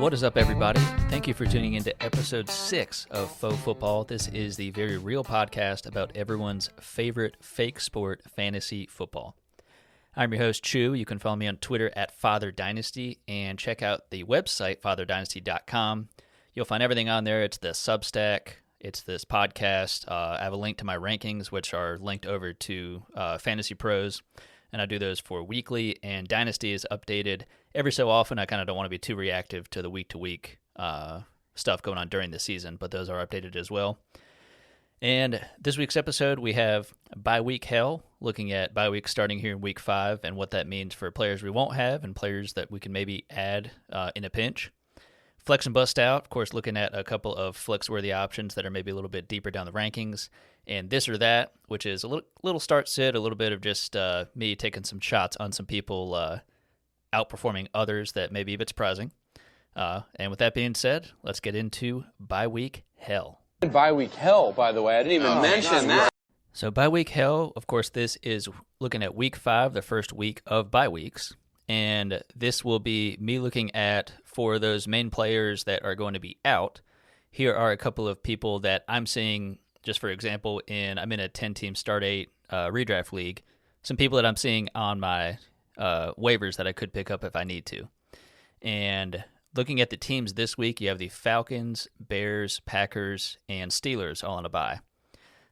What is up, everybody? Thank you for tuning into episode 6 of Faux Football. This is the very real podcast about everyone's favorite fake sport, fantasy football. I'm your host, Chu. You can follow me on Twitter at Father Dynasty and check out the website, fatherdynasty.com. You'll find everything on there. It's the Substack. It's this podcast. I have a link to my rankings, which are linked over to Fantasy Pros, and I do those for weekly, and Dynasty is updated every so often. I kind of don't want to be too reactive to the week-to-week stuff going on during the season, but those are updated as well. And this week's episode, we have Bye Week Hell, looking at bye week starting here in Week 5 and what that means for players we won't have and players that we can maybe add in a pinch. Flex and Bust Out, of course, looking at a couple of flex-worthy options that are maybe a little bit deeper down the rankings. And This or That, which is a little start-sit, a little bit of just me taking some shots on some people outperforming others that may be a bit surprising. And with that being said, let's get into Bye Week Hell. Bye Week Hell, by the way. I didn't even mention that. So Bye Week Hell, of course, this is looking at Week 5, the first week of bye weeks. And this will be me looking at, for those main players that are going to be out, here are a couple of people that I'm seeing, just for example, I'm in a 10-team Start 8 redraft league, some people that I'm seeing on my waivers that I could pick up if I need to. And looking at the teams this week, you have the Falcons, Bears, Packers, and Steelers all on a bye.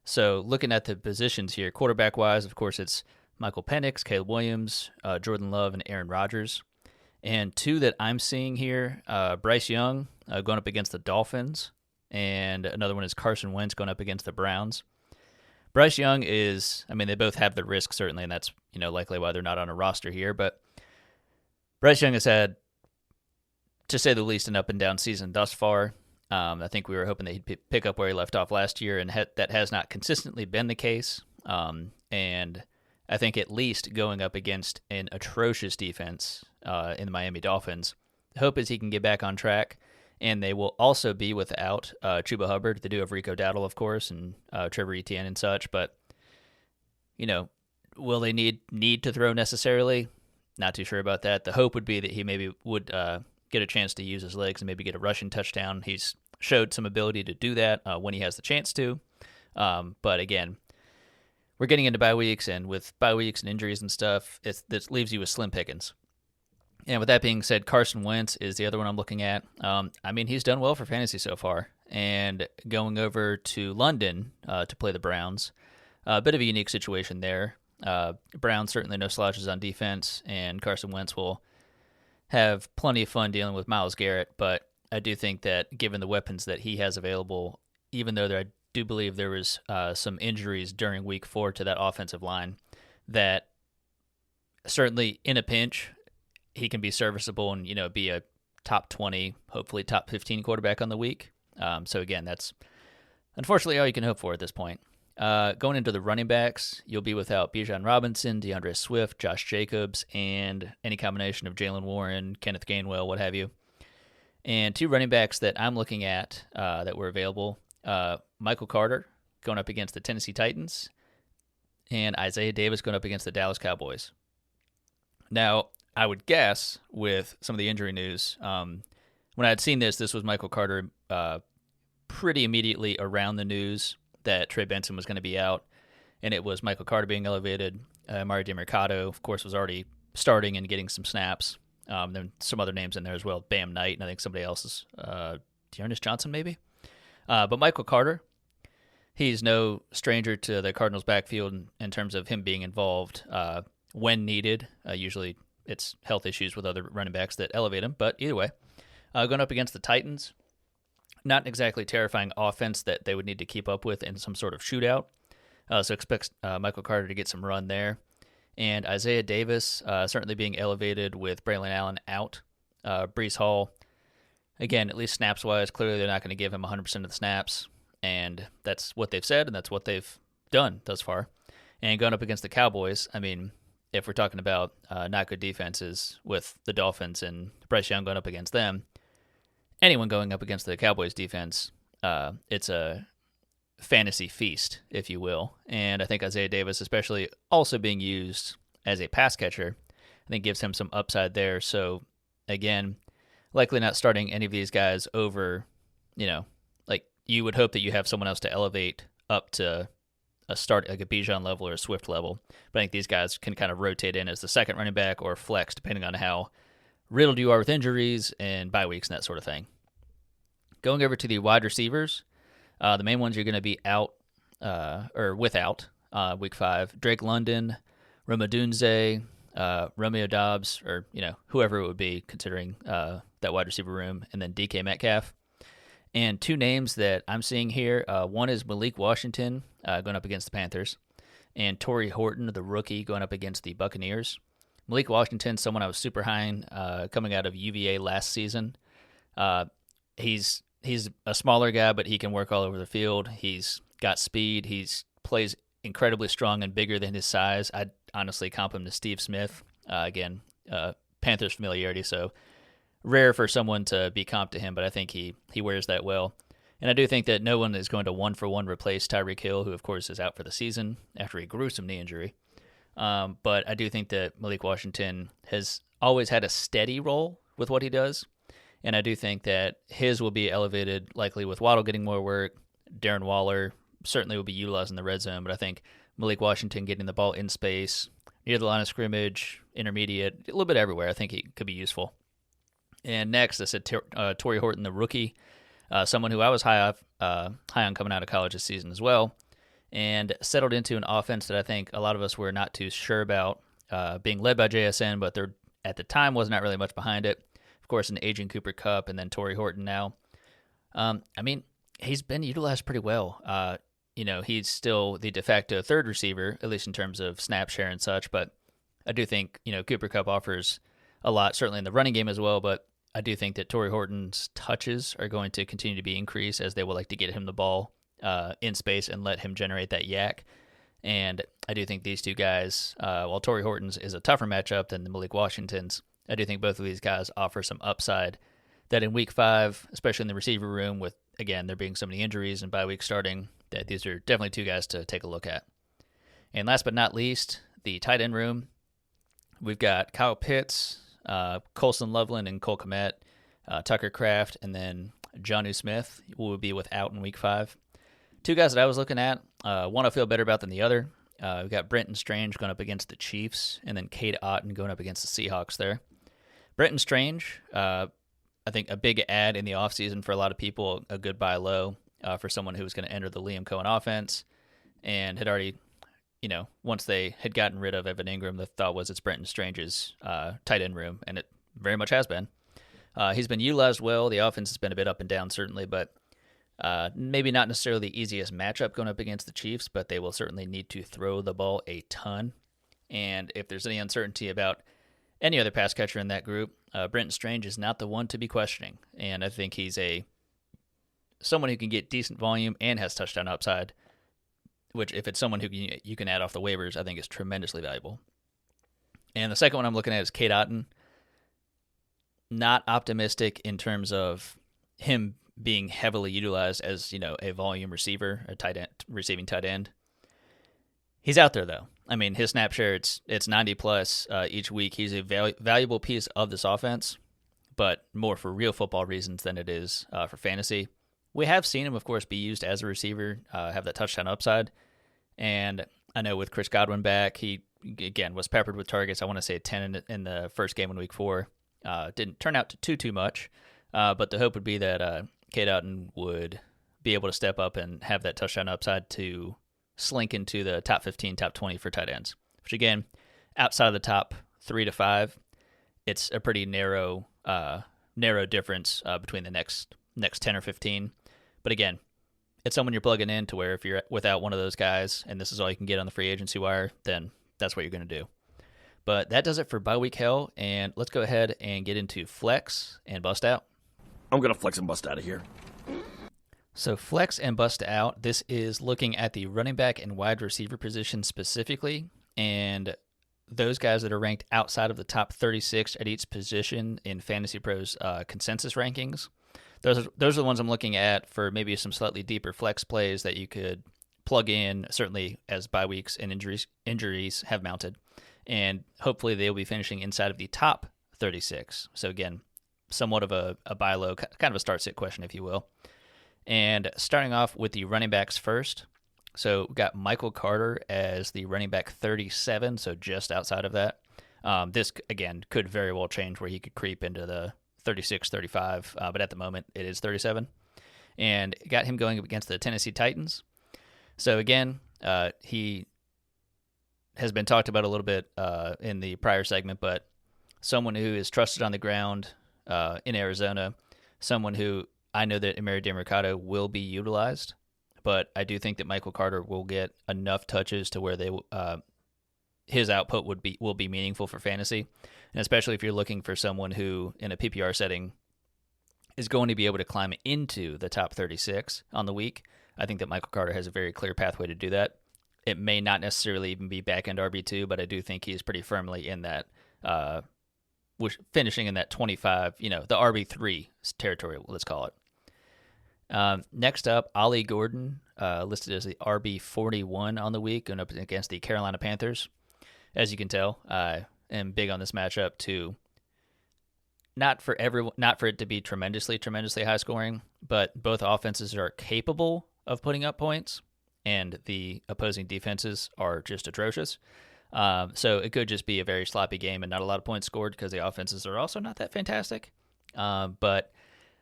So looking at the positions here, quarterback-wise, of course, it's Michael Penix, Caleb Williams, Jordan Love, and Aaron Rodgers. And two that I'm seeing here, Bryce Young going up against the Dolphins, and another one is Carson Wentz going up against the Browns. Bryce Young they both have the risk, certainly, and that's likely why they're not on a roster here. But Bryce Young has had, to say the least, an up-and-down season thus far. I think we were hoping that he'd pick up where he left off last year, and that has not consistently been the case. And I think at least going up against an atrocious defense in the Miami Dolphins, the hope is he can get back on track. And they will also be without Chuba Hubbard. They do have Rico Dowdle, of course, and Trevor Etienne and such. But, will they need to throw necessarily? Not too sure about that. The hope would be that he maybe would get a chance to use his legs and maybe get a rushing touchdown. He's showed some ability to do that when he has the chance to. But again, we're getting into bye weeks, and with bye weeks and injuries and stuff, this leaves you with slim pickings. And with that being said, Carson Wentz is the other one I'm looking at. He's done well for fantasy so far. And going over to London to play the Browns, a bit of a unique situation there. Browns certainly no slouches on defense, and Carson Wentz will have plenty of fun dealing with Myles Garrett. But I do think that given the weapons that he has available, even though I do believe there was some injuries during Week 4 to that offensive line, that certainly in a pinch, he can be serviceable and, be a top 20, hopefully top 15 quarterback on the week. So again, that's unfortunately all you can hope for at this point. Going into the running backs, you'll be without Bijan Robinson, DeAndre Swift, Josh Jacobs, and any combination of Jalen Warren, Kenneth Gainwell, what have you. And two running backs that I'm looking at that were available, Michael Carter going up against the Tennessee Titans, and Isaiah Davis going up against the Dallas Cowboys. Now, I would guess with some of the injury news, when I had seen this was Michael Carter pretty immediately around the news that Trey Benson was going to be out, and it was Michael Carter being elevated. Mario DiMercato, of course, was already starting and getting some snaps. Then some other names in there as well, Bam Knight, and I think somebody else's, Dearness Johnson maybe. But Michael Carter, he's no stranger to the Cardinals' backfield in terms of him being involved when needed. Usually it's health issues with other running backs that elevate him. But either way, going up against the Titans, not exactly terrifying offense that they would need to keep up with in some sort of shootout. So expect Michael Carter to get some run there. And Isaiah Davis certainly being elevated with Braylon Allen out. Breece Hall, again, at least snaps-wise, clearly they're not going to give him 100% of the snaps. And that's what they've said, and that's what they've done thus far. And going up against the Cowboys, if we're talking about not good defenses with the Dolphins and Bryce Young going up against them, anyone going up against the Cowboys defense, it's a fantasy feast, if you will. And I think Isaiah Davis, especially also being used as a pass catcher, I think gives him some upside there. So again, likely not starting any of these guys over, like you would hope that you have someone else to elevate up to a start, like a Bijan level or a Swift level. But I think these guys can kind of rotate in as the second running back or flex, depending on how riddled you are with injuries and bye weeks and that sort of thing. Going over to the wide receivers, the main ones you're going to be out or without week 5. Drake London, Rome Odunze, Romeo Doubs, or whoever it would be considering that wide receiver room, and then DK Metcalf. And 2 names that I'm seeing here, one is Malik Washington going up against the Panthers, and Torrey Horton, the rookie, going up against the Buccaneers. Malik Washington, someone I was super high on coming out of UVA last season. He's a smaller guy, but he can work all over the field. He's got speed. He's plays incredibly strong and bigger than his size. I'd honestly comp him to Steve Smith. Again, Panthers familiarity, so rare for someone to be comped to him, but I think he wears that well. And I do think that no one is going to one-for-one replace Tyreek Hill, who, of course, is out for the season after a gruesome knee injury. But I do think that Malik Washington has always had a steady role with what he does, and I do think that his will be elevated, likely with Waddle getting more work. Darren Waller certainly will be utilized in the red zone, but I think Malik Washington getting the ball in space, near the line of scrimmage, intermediate, a little bit everywhere, I think he could be useful. And next, I said Torrey Horton, the rookie, someone who I was high on coming out of college this season as well, and settled into an offense that I think a lot of us were not too sure about, being led by JSN, but there at the time was not really much behind it. Of course, an aging Cooper Kupp, and then Torrey Horton now. He's been utilized pretty well. He's still the de facto third receiver, at least in terms of snap share and such, but I do think, Cooper Kupp offers a lot, certainly in the running game as well, but I do think that Torrey Horton's touches are going to continue to be increased as they will like to get him the ball in space and let him generate that yak. And I do think these 2 guys, while Torrey Horton's is a tougher matchup than the Malik Washington's, I do think both of these guys offer some upside that in week 5, especially in the receiver room with, again, there being so many injuries and bye week starting, that these are definitely 2 guys to take a look at. And last but not least, the tight end room. We've got Kyle Pitts, Colson Loveland and Cole Kmet, Tucker Kraft, and then Jonnu Smith will be without in week 5. 2 guys that I was looking at, one I feel better about than the other. We've got Brenton Strange going up against the Chiefs, and then Cade Otton going up against the Seahawks there. Brenton Strange, I think a big add in the offseason for a lot of people, a good buy low for someone who was going to enter the Liam Cohen offense and had already, once they had gotten rid of Evan Ingram, the thought was it's Brenton Strange's tight end room, and it very much has been. He's been utilized well. The offense has been a bit up and down, certainly, but maybe not necessarily the easiest matchup going up against the Chiefs, but they will certainly need to throw the ball a ton. And if there's any uncertainty about any other pass catcher in that group, Brenton Strange is not the one to be questioning. And I think he's someone who can get decent volume and has touchdown upside, which if it's someone who you can add off the waivers, I think is tremendously valuable. And the second one I'm looking at is Cade Otton. Not optimistic in terms of him being heavily utilized as, a volume receiver, a tight end, receiving tight end. He's out there, though. I mean, his snap share, it's 90-plus each week. He's a valuable piece of this offense, but more for real football reasons than it is for fantasy. We have seen him, of course, be used as a receiver, have that touchdown upside. And I know with Chris Godwin back, he, again, was peppered with targets. I want to say 10 in the first game in week 4. Didn't turn out to too much, but the hope would be that Cade Otton would be able to step up and have that touchdown upside to slink into the top 15, top 20 for tight ends, which, again, outside of the top 3 to 5, it's a pretty narrow difference between the next 10 or 15. But again, it's someone you're plugging in to where if you're without one of those guys and this is all you can get on the free agency wire, then that's what you're going to do. But that does it for bye week hell, and let's go ahead and get into flex and bust out. I'm going to flex and bust out of here. So flex and bust out, this is looking at the running back and wide receiver position specifically, and those guys that are ranked outside of the top 36 at each position in Fantasy Pros consensus rankings. Those are the ones I'm looking at for maybe some slightly deeper flex plays that you could plug in, certainly as bye weeks and injuries have mounted. And hopefully they'll be finishing inside of the top 36. So again, somewhat of a buy low, kind of a start sit question, if you will. And starting off with the running backs first. So we've got Michael Carter as the running back 37, so just outside of that. This, again, could very well change where he could creep into the 36, 35, but at the moment it is 37. And got him going up against the Tennessee Titans. So again, he has been talked about a little bit in the prior segment, but someone who is trusted on the ground in Arizona, someone who I know that Emari Demercado will be utilized, but I do think that Michael Carter will get enough touches to where his output will be meaningful for fantasy, and especially if you're looking for someone who, in a PPR setting, is going to be able to climb into the top 36 on the week. I think that Michael Carter has a very clear pathway to do that. It may not necessarily even be back-end RB2, but I do think he's pretty firmly in that, finishing in that 25, the RB3 territory, let's call it. Next up, Ollie Gordon, listed as the RB41 on the week, going up against the Carolina Panthers. As you can tell, I am big on this matchup too. Not for it to be tremendously high scoring, but both offenses are capable of putting up points, and the opposing defenses are just atrocious. So it could just be a very sloppy game and not a lot of points scored because the offenses are also not that fantastic. But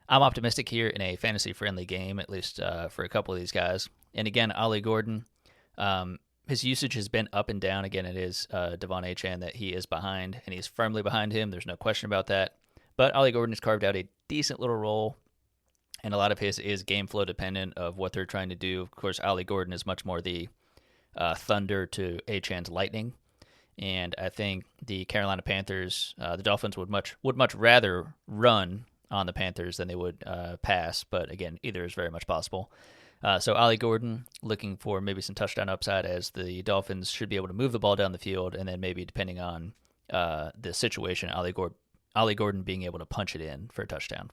I'm optimistic here in a fantasy-friendly game, at least for a couple of these guys. And again, Ollie Gordon, his usage has been up and down. Again, it is Devon Achane that he is behind, and he's firmly behind him. There's no question about that. But Ollie Gordon has carved out a decent little role, and a lot of his is game flow dependent of what they're trying to do. Of course, Ollie Gordon is much more the thunder to Achane's lightning. And I think the Carolina Panthers, the Dolphins would much rather run on the Panthers than they would pass. But again, either is very much possible. So Ollie Gordon looking for maybe some touchdown upside, as the Dolphins should be able to move the ball down the field, and then maybe depending on the situation, Ollie Gordon being able to punch it in for a touchdown.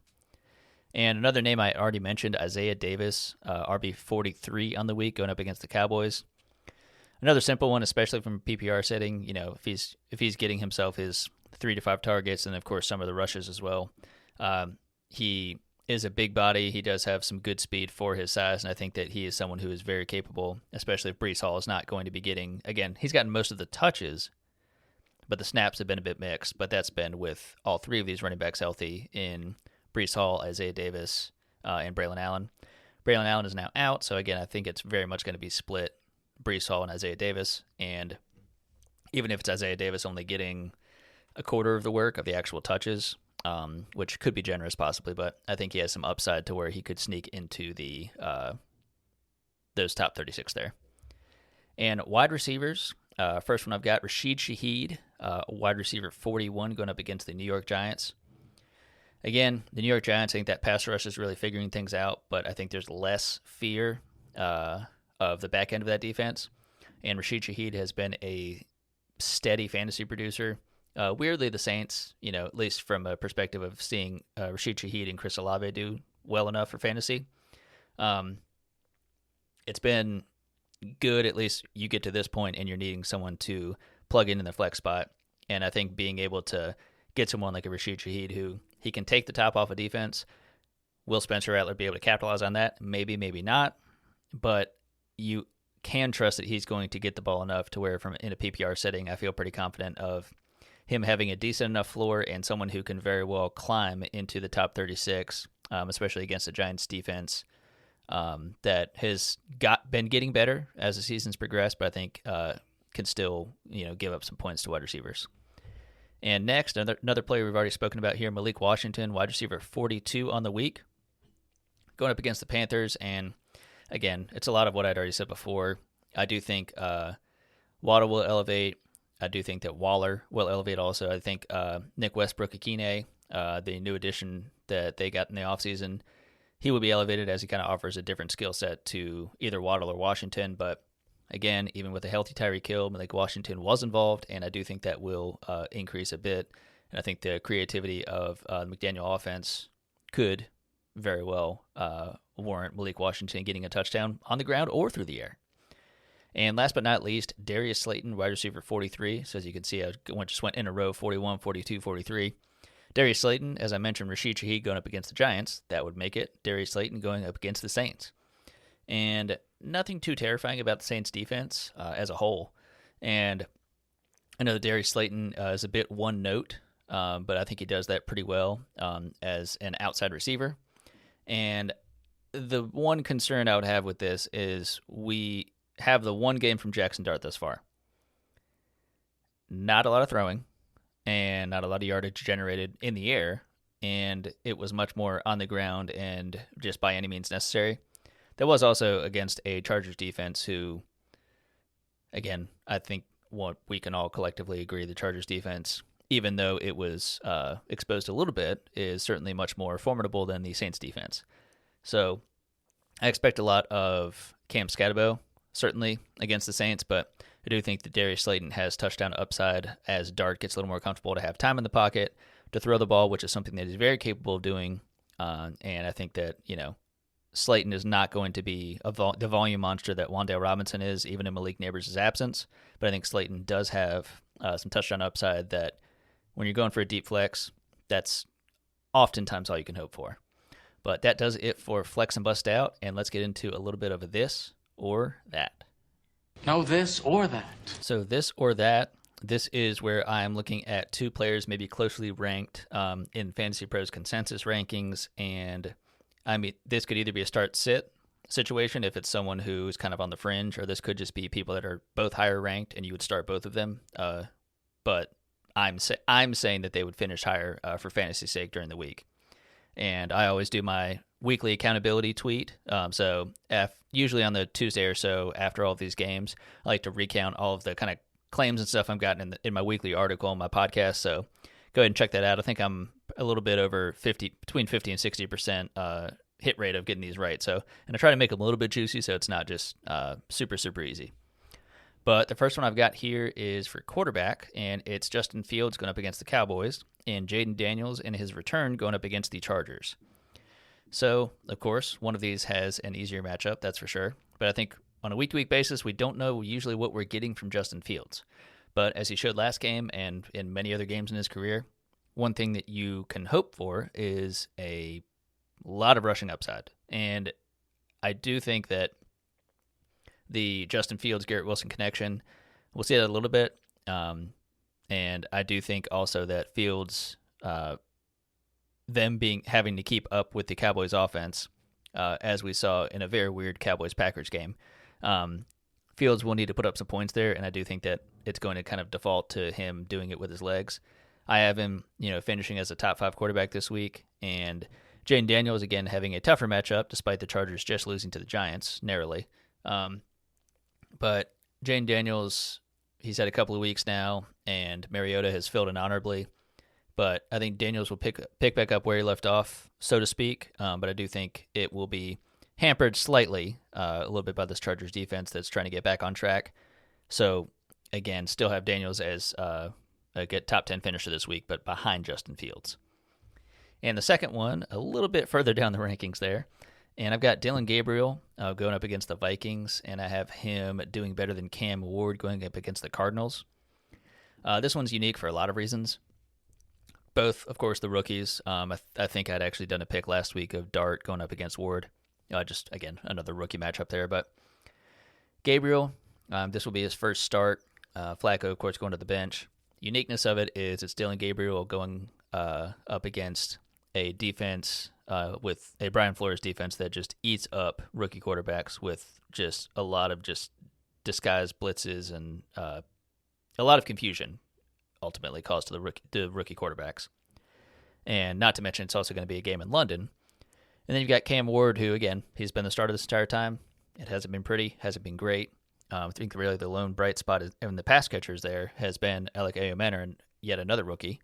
And another name I already mentioned, Isaiah Davis, RB43 on the week, going up against the Cowboys. Another simple one, especially from a PPR setting. If he's getting himself his 3 to 5 targets, and of course some of the rushes as well. He is a big body. He does have some good speed for his size, and I think that he is someone who is very capable, especially if Breece Hall is not going to be getting. Again, he's gotten most of the touches, but the snaps have been a bit mixed. But that's been with all three of these running backs healthy in Breece Hall, Isaiah Davis, and Braylon Allen. Braylon Allen is now out, so again, I think it's very much going to be split Breece Hall and Isaiah Davis. And even if it's Isaiah Davis only getting a quarter of the work of the actual touches, which could be generous possibly, but I think he has some upside to where he could sneak into the those top 36 there. And wide receivers, first one I've got Rashid Shaheed, wide receiver 41, going up against the New York Giants. Again, the New York Giants, I think that pass rush is really figuring things out, but I think there's less fear of the back end of that defense. And Rashid Shaheed has been a steady fantasy producer. Weirdly, the Saints, at least from a perspective of seeing Rashid Shaheed and Chris Olave do well enough for fantasy, it's been good. At least you get to this point and you're needing someone to plug in the flex spot. And I think being able to get someone like a Rashid Shaheed who he can take the top off of defense, will Spencer Rattler be able to capitalize on that? Maybe, maybe not. But you can trust that he's going to get the ball enough to where in a PPR setting, I feel pretty confident of him having a decent enough floor and someone who can very well climb into the top 36, especially against the Giants defense that has been getting better as the season's progressed, but I think can still give up some points to wide receivers. And next, another player we've already spoken about here, Malik Washington, wide receiver 42 on the week, going up against the Panthers. And again, it's a lot of what I'd already said before. I do think Waddle will elevate. I do think that Waller will elevate also. I think Nick Westbrook-Akine, the new addition that they got in the offseason, he will be elevated as he kind of offers a different skill set to either Waddle or Washington. But again, even with a healthy Tyreek Hill, Malik Washington was involved, and I do think that will increase a bit. And I think the creativity of the McDaniel offense could very well warrant Malik Washington getting a touchdown on the ground or through the air. And last but not least, Darius Slayton, wide receiver 43. So as you can see, I just went in a row, 41, 42, 43. Darius Slayton, as I mentioned, Rashid Shaheed going up against the Giants. That would make it Darius Slayton going up against the Saints. And nothing too terrifying about the Saints defense as a whole. And I know that Darius Slayton is a bit one note, but I think he does that pretty well as an outside receiver. And the one concern I would have with this is we have the one game from Jackson Dart thus far. Not a lot of throwing and not a lot of yardage generated in the air, and it was much more on the ground and just by any means necessary. That was also against a Chargers defense who, again, I think what we can all collectively agree, the Chargers defense, even though it was exposed a little bit, is certainly much more formidable than the Saints defense. So I expect a lot of Cam Scatterbo, certainly, against the Saints, but I do think that Darius Slayton has touchdown upside as Dart gets a little more comfortable to have time in the pocket to throw the ball, which is something that he's very capable of doing. And I think that, Slayton is not going to be the volume monster that Wan'Dale Robinson is, even in Malik Neighbors' absence. But I think Slayton does have some touchdown upside that when you're going for a deep flex, that's oftentimes all you can hope for. But that does it for Flex and Bust Out, and let's get into a little bit of a this or that. No this or that. So this or that, this is where I'm looking at two players maybe closely ranked in Fantasy Pros consensus rankings, and I mean, this could either be a start-sit situation if it's someone who's kind of on the fringe, or this could just be people that are both higher ranked and you would start both of them. But I'm saying that they would finish higher for fantasy's sake during the week. And I always do my weekly accountability tweet. So usually on the Tuesday or so after all of these games, I like to recount all of the kind of claims and stuff I've gotten in my weekly article on my podcast. So go ahead and check that out. I think I'm a little bit over between 50 and 60% hit rate of getting these right. So, and I try to make them a little bit juicy so it's not just super, super easy. But the first one I've got here is for quarterback, and it's Justin Fields going up against the Cowboys, and Jaden Daniels in his return going up against the Chargers. So, of course, one of these has an easier matchup, that's for sure. But I think on a week-to-week basis, we don't know usually what we're getting from Justin Fields. But as he showed last game and in many other games in his career, one thing that you can hope for is a lot of rushing upside. And I do think that the Justin Fields-Garrett Wilson connection, we'll see that a little bit. And I do think also that Fields, having to keep up with the Cowboys offense, as we saw in a very weird Cowboys-Packers game, Fields will need to put up some points there, and I do think that it's going to kind of default to him doing it with his legs. I have him, finishing as a top 5 quarterback this week, and Jaden Daniels, again, having a tougher matchup, despite the Chargers just losing to the Giants narrowly. But Jaden Daniels, he's had a couple of weeks now, and Mariota has filled in honorably. But I think Daniels will pick back up where he left off, so to speak. But I do think it will be hampered slightly a little bit by this Chargers defense that's trying to get back on track. So, again, still have Daniels as a good top 10 finisher this week, but behind Justin Fields. And the second one, a little bit further down the rankings there. And I've got Dylan Gabriel going up against the Vikings, and I have him doing better than Cam Ward going up against the Cardinals. This one's unique for a lot of reasons. Both, of course, the rookies. I think I'd actually done a pick last week of Dart going up against Ward. Just, again, another rookie matchup there. But Gabriel, this will be his first start. Flacco, of course, going to the bench. Uniqueness of it is it's Dylan Gabriel going up against a defense with a Brian Flores defense that just eats up rookie quarterbacks with just a lot of just disguised blitzes and a lot of confusion ultimately caused to the rookie quarterbacks. And not to mention it's also going to be a game in London. And then you've got Cam Ward, who, again, he's been the starter this entire time. It hasn't been pretty, hasn't been great. I think really the lone bright spot in the pass catchers there has been Alec Ayomanor and yet another rookie.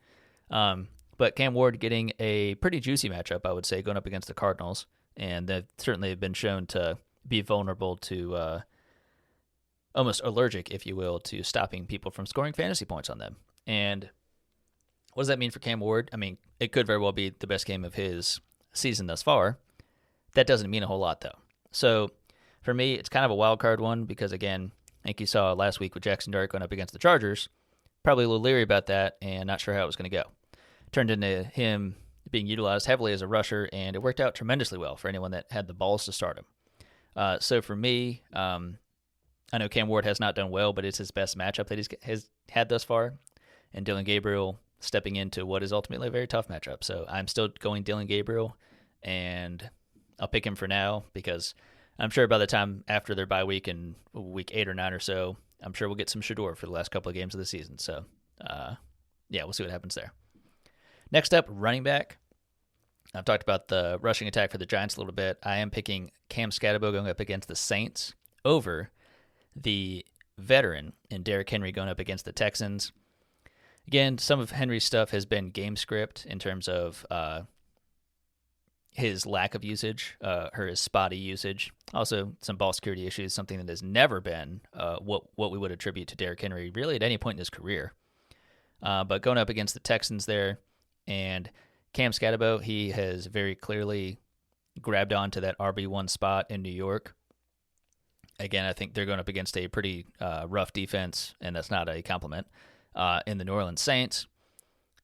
But Cam Ward getting a pretty juicy matchup, I would say, going up against the Cardinals. And they've certainly been shown to be vulnerable to almost allergic, if you will, to stopping people from scoring fantasy points on them. And what does that mean for Cam Ward? I mean, it could very well be the best game of his season thus far. That doesn't mean a whole lot, though. So for me, it's kind of a wild card one because, again, I think you saw last week with Jackson Dart going up against the Chargers. Probably a little leery about that and not sure how it was going to go. turned into him being utilized heavily as a rusher, and it worked out tremendously well for anyone that had the balls to start him. So for me, I know Cam Ward has not done well, but it's his best matchup that he's has had thus far, and Dylan Gabriel stepping into what is ultimately a very tough matchup. So I'm still going Dylan Gabriel, and I'll pick him for now because I'm sure by the time after their bye week in week 8 or 9 or so, I'm sure we'll get some Shedeur for the last couple of games of the season. So, we'll see what happens there. Next up, running back. I've talked about the rushing attack for the Giants a little bit. I am picking Cam Scatterbo going up against the Saints over the veteran and Derrick Henry going up against the Texans. Again, some of Henry's stuff has been game script in terms of his lack of usage, or his spotty usage. Also, some ball security issues, something that has never been what we would attribute to Derrick Henry really at any point in his career. But going up against the Texans there, and Cam Scatterbo, he has very clearly grabbed onto that RB1 spot in New York. Again, I think they're going up against a pretty rough defense, and that's not a compliment, in the New Orleans Saints.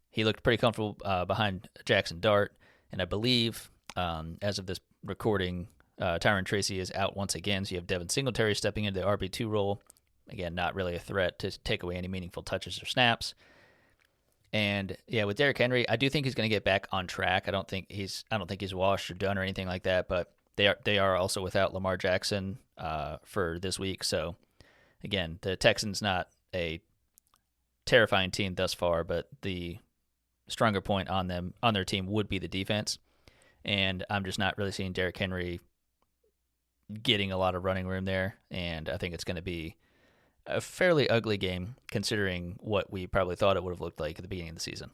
He looked pretty comfortable behind Jackson Dart, and I believe, as of this recording, Tyron Tracy is out once again, so you have Devin Singletary stepping into the RB2 role. Again, not really a threat to take away any meaningful touches or snaps. And yeah, with Derrick Henry, I do think he's going to get back on track. I don't think he's washed or done or anything like that, but they are also without Lamar Jackson for this week. So again, the Texans not a terrifying team thus far, but the stronger point on their team would be the defense. And I'm just not really seeing Derrick Henry getting a lot of running room there, and I think it's going to be a fairly ugly game considering what we probably thought it would have looked like at the beginning of the season.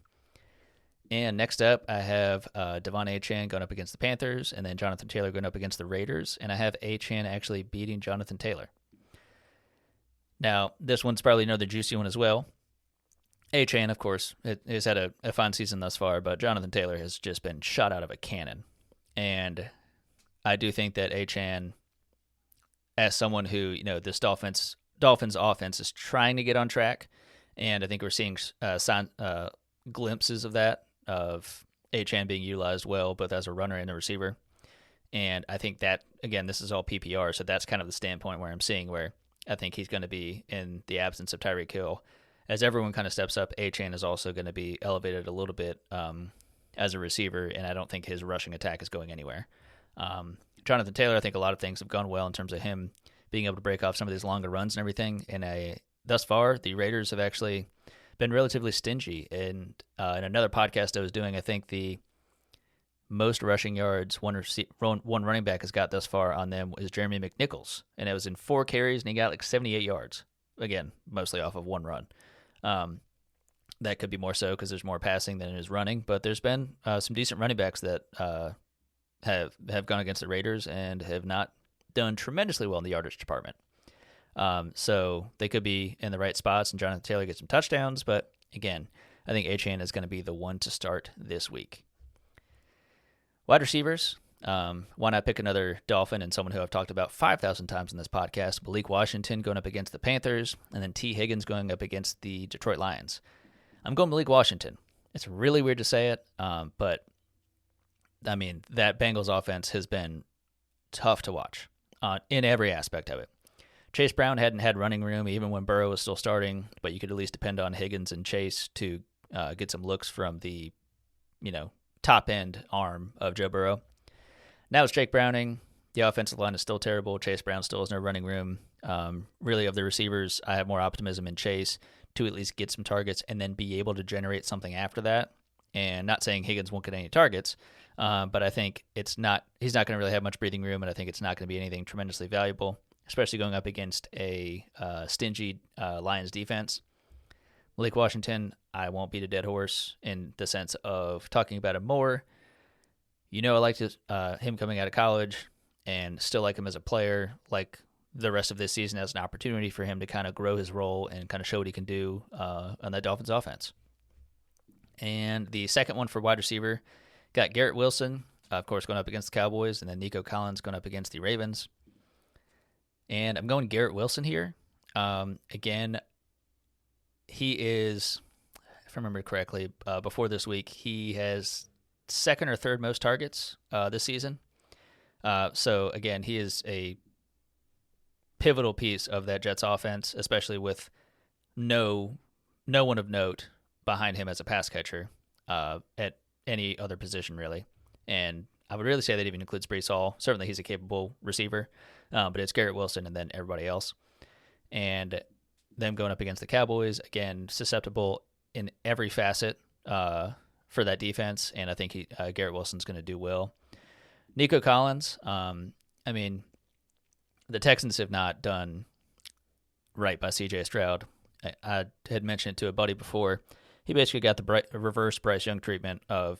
And next up, I have Devon Achane going up against the Panthers, and then Jonathan Taylor going up against the Raiders, and I have Achane actually beating Jonathan Taylor. Now, this one's probably another juicy one as well. Achane, of course, has had a fine season thus far, but Jonathan Taylor has just been shot out of a cannon. And I do think that Achane, as someone who, this Dolphins offense is trying to get on track, and I think we're seeing glimpses of that, of Achane being utilized well, both as a runner and a receiver. And I think that, again, this is all PPR, so that's kind of the standpoint where I'm seeing where I think he's going to be in the absence of Tyreek Hill. As everyone kind of steps up, Achane is also going to be elevated a little bit as a receiver, and I don't think his rushing attack is going anywhere. Jonathan Taylor, I think a lot of things have gone well in terms of him being able to break off some of these longer runs and everything. And thus far, the Raiders have actually been relatively stingy. And in another podcast I was doing, I think the most rushing yards one running back has got thus far on them is Jeremy McNichols. And it was in 4 carries, and he got like 78 yards. Again, mostly off of one run. That could be more so because there's more passing than it is running. But there's been some decent running backs that have gone against the Raiders and have not done tremendously well in the yardage department. So they could be in the right spots, and Jonathan Taylor gets some touchdowns. But again, I think Achane is going to be the one to start this week. Wide receivers, why not pick another Dolphin and someone who I've talked about 5,000 times in this podcast? Malik Washington going up against the Panthers, and then T. Higgins going up against the Detroit Lions. I'm going Malik Washington. It's really weird to say it, but I mean, that Bengals offense has been tough to watch in every aspect of it. Chase Brown hadn't had running room even when Burrow was still starting, but you could at least depend on Higgins and Chase to get some looks from the, top-end arm of Joe Burrow. Now it's Jake Browning. The offensive line is still terrible. Chase Brown still has no running room. Really, of the receivers, I have more optimism in Chase to at least get some targets and then be able to generate something after that. And not saying Higgins won't get any targets, but I think he's not going to really have much breathing room, and I think it's not going to be anything tremendously valuable, especially going up against a stingy Lions defense. Malik Washington, I won't beat a dead horse in the sense of talking about him more. I liked him coming out of college and still like him as a player, like the rest of this season as an opportunity for him to kind of grow his role and kind of show what he can do on that Dolphins offense. And the second one for wide receiver, got Garrett Wilson, of course, going up against the Cowboys, and then Nico Collins going up against the Ravens. And I'm going Garrett Wilson here. Again, he is, if I remember correctly, before this week, he has second or third most targets this season. So again, he is a pivotal piece of that Jets offense, especially with no one of note behind him as a pass catcher at any other position, really. And I would really say that even includes Breece Hall. Certainly he's a capable receiver, but it's Garrett Wilson and then everybody else. And them going up against the Cowboys, again, susceptible in every facet for that defense, and I think Garrett Wilson's going to do well. Nico Collins, I mean, the Texans have not done right by C.J. Stroud. I had mentioned it to a buddy before. He basically got the reverse Bryce Young treatment of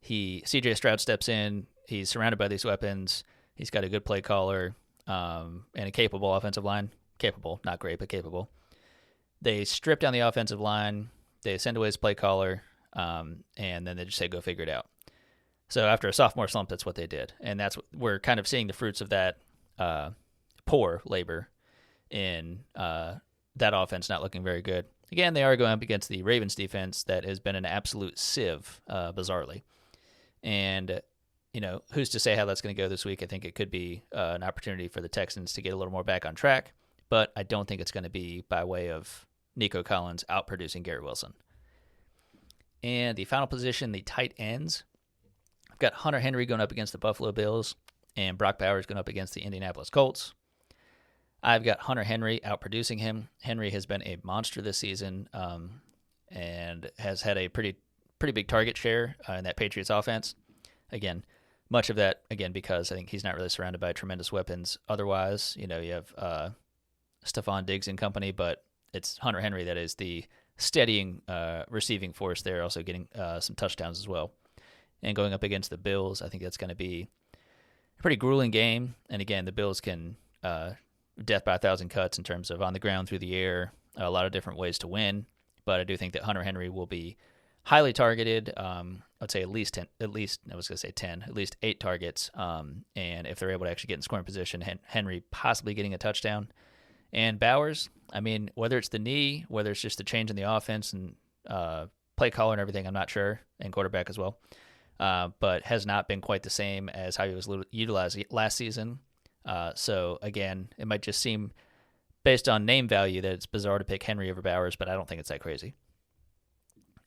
C.J. Stroud steps in, he's surrounded by these weapons, he's got a good play caller, and a capable offensive line. Capable, not great, but capable. They strip down the offensive line, they send away his play caller, and then they just say, go figure it out. So after a sophomore slump, that's what they did. And that's what we're kind of seeing the fruits of that poor labor in that offense not looking very good. Again, they are going up against the Ravens defense that has been an absolute sieve, bizarrely. And, who's to say how that's going to go this week? I think it could be an opportunity for the Texans to get a little more back on track, but I don't think it's going to be by way of Nico Collins outproducing Garrett Wilson. And the final position, the tight ends. I've got Hunter Henry going up against the Buffalo Bills and Brock Bowers going up against the Indianapolis Colts. I've got Hunter Henry outproducing him. Henry has been a monster this season and has had a pretty big target share in that Patriots offense. Again, much of that, because I think he's not really surrounded by tremendous weapons otherwise. You have Stephon Diggs and company, but it's Hunter Henry that is the steadying receiving force there, also getting some touchdowns as well. And going up against the Bills, I think that's going to be a pretty grueling game. And again, the Bills can death by 1,000 cuts in terms of on the ground, through the air, a lot of different ways to win. But I do think that Hunter Henry will be highly targeted. I'd say at least 8 targets. And if they're able to actually get in scoring position, Henry possibly getting a touchdown. And Bowers, whether it's the knee, whether it's just the change in the offense and play caller and everything, I'm not sure, and quarterback as well, but has not been quite the same as how he was utilized last season. So, again, it might just seem, based on name value, that it's bizarre to pick Henry over Bowers, but I don't think it's that crazy.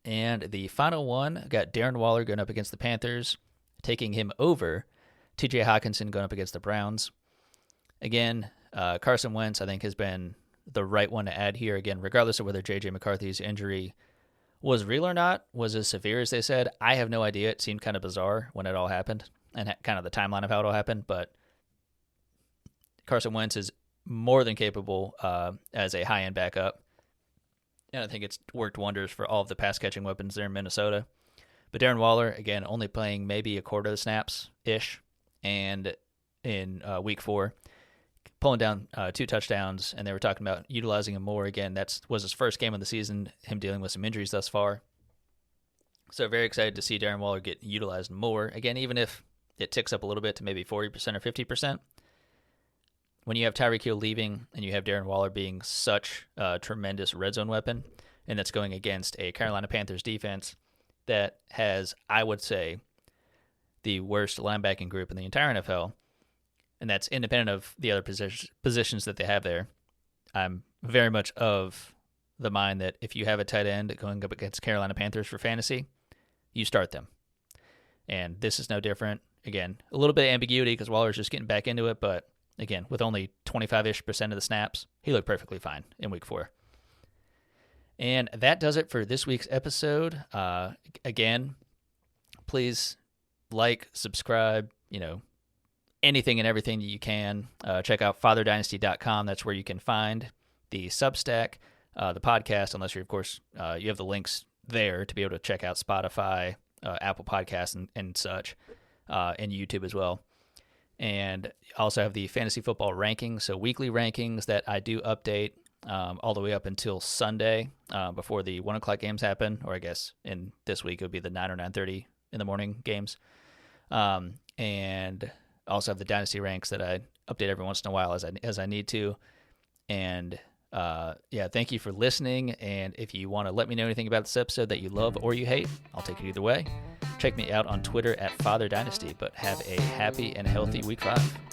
And the final one, got Darren Waller going up against the Panthers, taking him over T.J. Hockenson going up against the Browns. Again, Carson Wentz, I think, has been the right one to add here. Again, regardless of whether J.J. McCarthy's injury was real or not, was as severe as they said, I have no idea. It seemed kind of bizarre when it all happened and kind of the timeline of how it all happened, but Carson Wentz is more than capable as a high-end backup. And I think it's worked wonders for all of the pass-catching weapons there in Minnesota. But Darren Waller, again, only playing maybe a quarter of the snaps-ish, and in Week 4, pulling down 2 touchdowns, and they were talking about utilizing him more. Again, that was his first game of the season, him dealing with some injuries thus far. So very excited to see Darren Waller get utilized more. Again, even if it ticks up a little bit to maybe 40% or 50%, when you have Tyreek Hill leaving and you have Darren Waller being such a tremendous red zone weapon, and that's going against a Carolina Panthers defense that has, I would say, the worst linebacking group in the entire NFL, and that's independent of the other positions that they have there, I'm very much of the mind that if you have a tight end going up against Carolina Panthers for fantasy, you start them. And this is no different. Again, a little bit of ambiguity because Waller's just getting back into it, but again, with only 25-ish% of the snaps, he looked perfectly fine in Week 4. And that does it for this week's episode. Again, please like, subscribe, anything and everything that you can. Check out fatherdynasty.com. That's where you can find the Substack, the podcast, unless you're, of course, you have the links there to be able to check out Spotify, Apple Podcasts, and such, and YouTube as well. And also have the fantasy football rankings, so weekly rankings that I do update all the way up until Sunday before the 1 o'clock games happen, or I guess in this week it would be the 9 or 9:30 in the morning games. And also have the dynasty ranks that I update every once in a while as I need to. And Yeah, thank you for listening. And if you want to let me know anything about this episode that you love or you hate, I'll take it either way. Check me out on Twitter at Father Dynasty, but have a happy and healthy week 5.